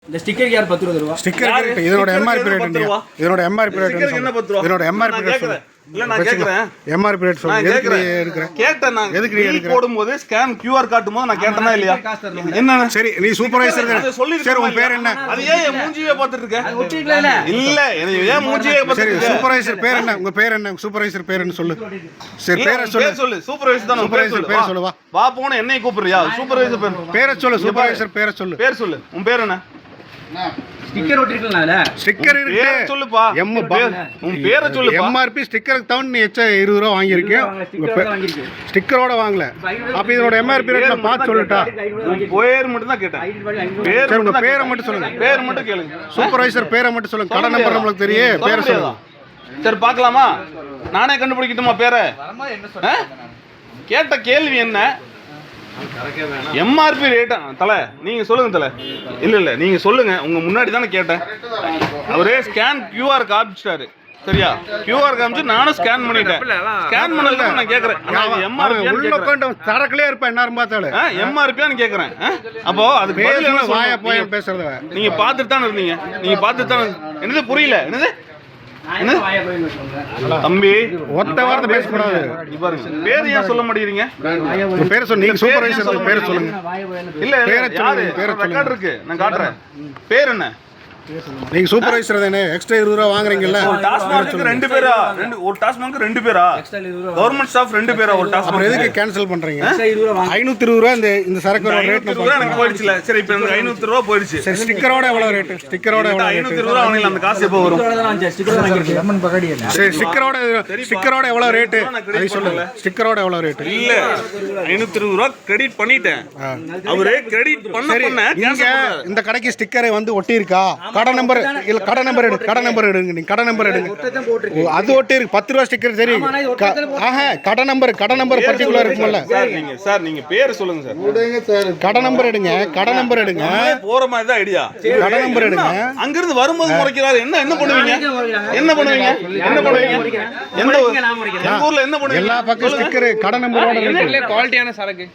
இந்த ஸ்டிக்கருக்கு யார் 10 ரூபா? ஸ்டிக்கர் இதனோட எம்ஆர்பி ரேட் என்ன? இதனோட எம்ஆர்பி ரேட் என்ன? இதனோட எம்ஆர்பி ரேட் இல்ல நான் கேக்குறேன். எம்ஆர்பி ரேட் சொல்லுங்க. எதுக்கு எடுக்கறேன்? கேட்டேன் நான். எதுக்கு எடுக்கறேன்? போடும்போது ஸ்கேன் QR காட்டும்போது நான் கேட்டேனா இல்லையா? என்ன? சரி நீ சூப்பர்வைசர் தான. சரி உன் பேர் என்ன? அது ஏன் மூஞ்சியே பார்த்துட்டு இருக்க? அது ஒட்டிக்கல. இல்ல ஏன் மூஞ்சியே பார்த்துட்டு இருக்க? சரி சூப்பர்வைசர் பேர் என்ன? உங்க பேர் என்ன? சூப்பர்வைசர் பேர் என்ன சொல்லு. சரி பேரை சொல்லு. சூப்பர்வைசர் தான். சூப்பர்வைசர் பேர் சொல்லு வா. வா போன என்னைய கூப்பிடுறியா? சூப்பர்வைசர் பேர். பேரை சொல்லு. சூப்பர்வைசர் பேரை சொல்லு. பேர் சொல்லு. உன் பேர் என்ன? ஸ்டிக்கர் ஒட்டிருக்கல அதுல. ஸ்டிக்கர் இருக்கு. பேர் சொல்லுப்பா. உன் பேரை சொல்லுப்பா. எம்ஆர்பி ஸ்டிக்கருக்கு தவுன் நீ எச்ச 20 ரூபா வாங்கியிருக்கீங்க. ஸ்டிக்கரோட வாங்கல. அப்ப இதோட எம்ஆர்பி ரேட் நான் பார்த்து சொல்லட்டா? பேர் மட்டும் தான் கேட்டேன். பேர் உங்க பேரை மட்டும் சொல்லுங்க. பேர் மட்டும் கேளுங்க. சூப்பர்வைசர் பேரை மட்டும் சொல்லுங்க. கடை நம்பர் நம்மளுக்கு தெரியும். பேரை சொல்லுங்க. சரி பார்க்கலாமா? நானே கண்டுபிடிக்கட்டுமா பேரை? கேட்ட கேள்வி என்ன? எம்ஆர்பி ரேட்டா தலை நீங்க சொல்லுங்க தலை. இல்ல நீங்க சொல்லுங்க. உங்க முன்னாடி தானே கேட்டேன். அவரே ஸ்கேன் QR காமிச்சிட்டாரு. சரியா? QR காமிச்சு நானும் ஸ்கேன் பண்ணிட்டேன். ஸ்கேன் பண்ணதுக்கு நான் கேக்குறேன். எம்ஆர்பி உள்ள கொண்டு தரக்கலே இருப்ப எல்லாரும் பார்த்தாலே. எம்ஆர்பியான்னு கேக்குறேன். அப்போ அது பதில் என்ன? வாயை போய் பேசுறத நீங்க பார்த்துட்டு தானே இருந்தீங்க. நீங்க பார்த்துட்டு தானே. என்னது புரியல? என்னது தம்பி ஒத்த வார்த்தை பேசக்கூடாது. பேர் ஏன் சொல்ல மாட்டேங்கிறீங்க? பேரை சொல்லுங்க. நீங்க சூப்பர்வைசர் பேரை சொல்லுங்க. இல்ல யாரு ரெக்கார்ட் இருக்கு நான் காட்டுறேன். பேர் என்ன? நீங்க சூப்பர்வைசர் தானே. எக்ஸ்ட்ரா 20 ரூபா வாங்குறீங்கல்ல. ஒரு டாஸ்மார்க்கு 2 பேரா? ஒரு டாஸ்மார்க்கு 2 பேரா? கவர்மெண்ட் ஸ்டாஃப் 2 பேரா ஒரு டாஸ்மார்க்? அப்புறம் எதுக்கு கேன்சல் பண்றீங்க? 520 ரூபா இந்த சரக்கு ரேட் எனக்கு போயிடுச்சுல. சரி இப்போ எனக்கு 500 ரூபா போயிடுச்சு. சரி ஸ்டிக்கரோட எவ்வளவு ரேட்? ஸ்டிக்கரோட எவ்வளவு ரேட்? 500 ரூபா அவங்களுக்கு அந்த காசு எப்போ வரும்? சரி ஸ்டிக்கரோட எவ்வளவு ரேட்? அது சொல்லுங்க. ஸ்டிக்கரோட எவ்வளவு ரேட்? இல்ல 520 ரூபா கிரெடிட் பண்ணிட்டேன். அவரே கிரெடிட் பண்ண நீங்க இந்த கடைக்கு ஸ்டிக்கரை வந்து ஒட்டி இருக்கா? கடை நம்பர் இல்ல கடை நம்பர் எடு. கடை நம்பர் எடுங்க. நீங்க கடை நம்பர் எடுங்க. அது ஒட்டி இருக்கு. 10 ரூபா ஸ்டிக்கர் தெரியும். கடை நம்பர் பர்టిక్యులர் இருக்கும்ல. சார் நீங்க பேர் சொல்லுங்க சார். விடுங்க சார். கடை நம்பர் எடுங்க. கடை நம்பர் எடுங்க. போற மாதிரி தான் ஐடியா. கடை நம்பர் எடுங்க. அங்க இருந்து வரும்போது முறைக்கிறாரு. என்ன பண்ணுவீங்க? என்ன பண்ணுவீங்க? எந்த ஊர்ல என்ன பண்ணுவீங்க? எல்லா பக்கம் ஸ்டிக்கர் கடை நம்பரோட குவாலிட்டியான சரக்கு